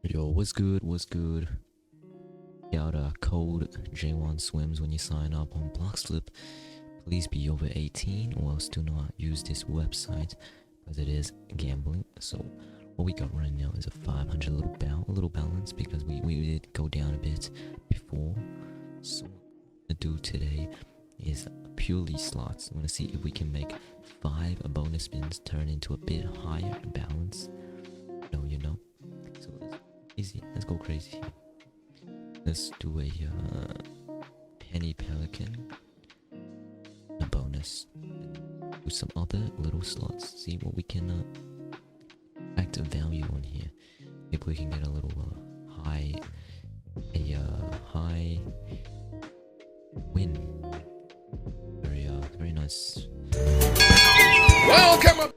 Yo, what's good? What's good? Out code jwon swims when you sign up on Bloxflip. Please be over 18 or else do not use this website because it is gambling. So what we got right now is a 500 little balance because we did go down a bit before. So what I'm gonna do today is purely slots. I'm gonna see if we can make 5 bonus spins turn into a bit higher balance. You know. So easy. Let's go crazy. Let's do a penny pelican, a bonus, do some other little slots. See what we can act a value on here. Maybe we can get a little high win. Very nice. Welcome.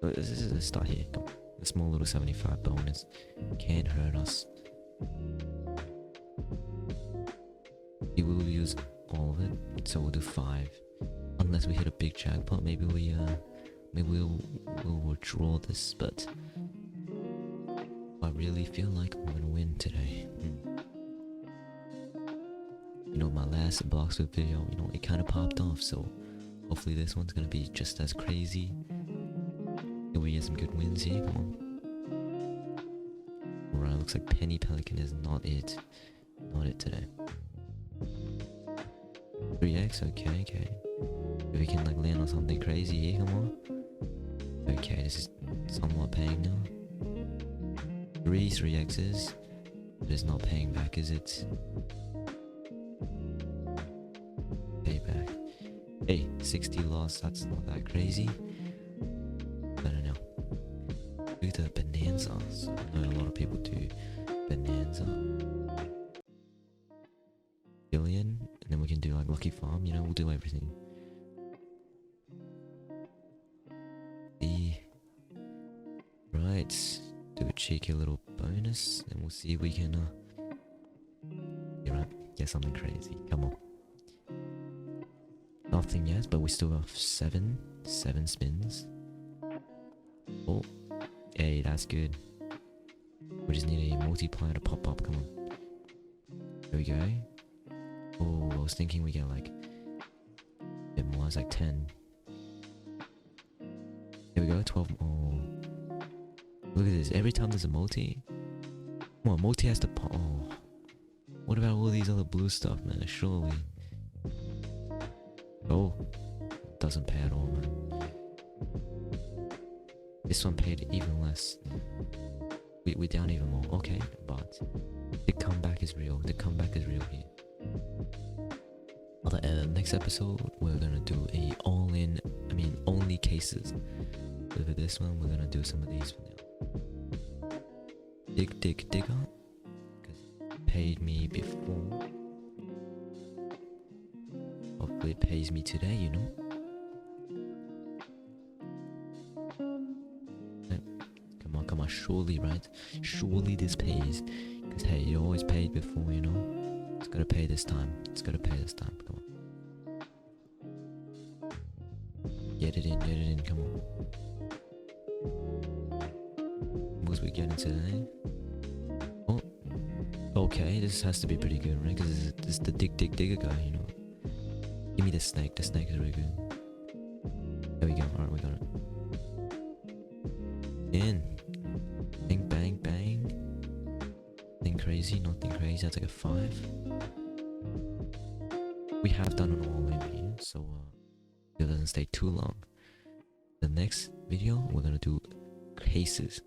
So let's start here. Come on. A small little 75 bonus can't hurt us. We will use all of it, so we'll do 5. Unless we hit a big jackpot, maybe we'll withdraw this. But I really feel like I'm gonna win today. You know, my last Bloxflip video, it kind of popped off. So hopefully this one's gonna be just as crazy. Can we get some good wins here? Come on. Alright, looks like penny pelican is not it. Not it today. 3x, okay. If we can like land on something crazy here, come on. Okay, this is somewhat paying now. 3x's. But it's not paying back, is it? Pay back. Hey, 60 loss, that's not that crazy. I don't know. Do the bonanza. So I know a lot of people do bonanza. Billion, and then we can do like lucky farm, we'll do everything. Right, do a cheeky little bonus, and we'll see if we can you're right, get something crazy. Come on. Nothing yet, but we still have 7 spins. Oh, hey, that's good. We just need a multiplier to pop up. Come on. There we go. Oh, I was thinking we get like a bit more. It's like 10. Here we go. 12. Oh, look at this. Every time there's a multi, come on, multi has to pop. Oh, what about all these other blue stuff, man? Surely. Oh, doesn't pay at all, man. This one paid even less. We're down even more. Okay, but the comeback is real. The comeback is real here. Next episode, we're gonna do a only cases. But for this one, we're gonna do some of these for now. Digger, because it paid me before. Hopefully it pays me today, Come on, surely, right? Surely this pays. Because hey, you always paid before, It's gotta pay this time. Come on. Get it in, come on. What we getting today? Oh, okay, this has to be pretty good, right? Because this is the digger guy, Give me the snake is really good. There we go, alright, we got it. In. Bang. Nothing crazy, that's like a 5. We have done an all in here, so it doesn't stay too long. The next video, we're gonna do cases.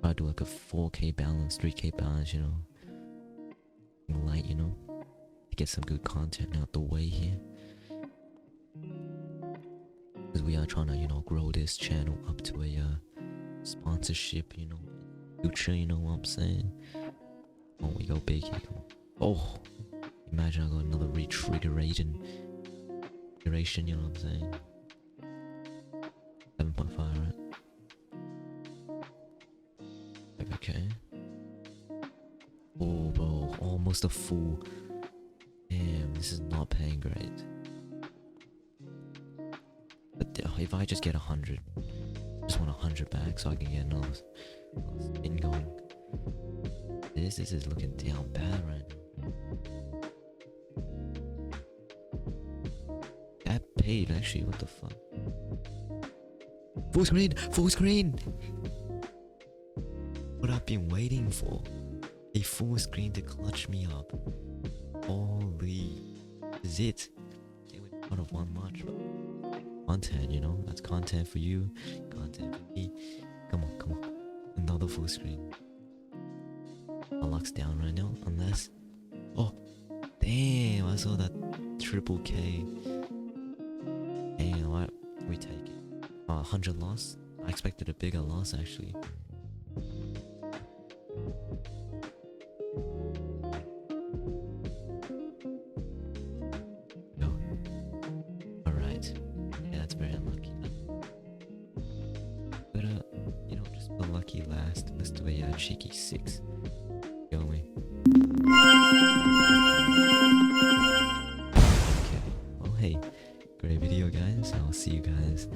I'll do like a 4k balance, 3k balance, light, to get some good content out the way here. Because we are trying to, grow this channel up to a sponsorship, future, you know what I'm saying? Oh, we go big here, come on. Oh, imagine I got another retriggeration, you know what I'm saying? 7.5, right? Okay. Oh, bro, almost a full. Damn, this is not paying great. But if I just get 100, I just want 100 back so I can get another spin going. this. This is looking down bad right now. That paid actually. What the fuck? Full screen. Full screen. What I've been waiting for. A full screen to clutch me up. Holy. This is it. They went out of one much. Content, you know? That's content for you. Content for me. Come on, come on. Another full screen. Unlock's down right now, unless... Oh! Damn, I saw that triple K. Damn, what? We take it. 100 loss? I expected a bigger loss, actually. Alright. Yeah, that's very unlucky. But, you know, just the lucky last. Let's do a cheeky 6. Go away. Okay. Well, hey. Great video, guys. I'll see you guys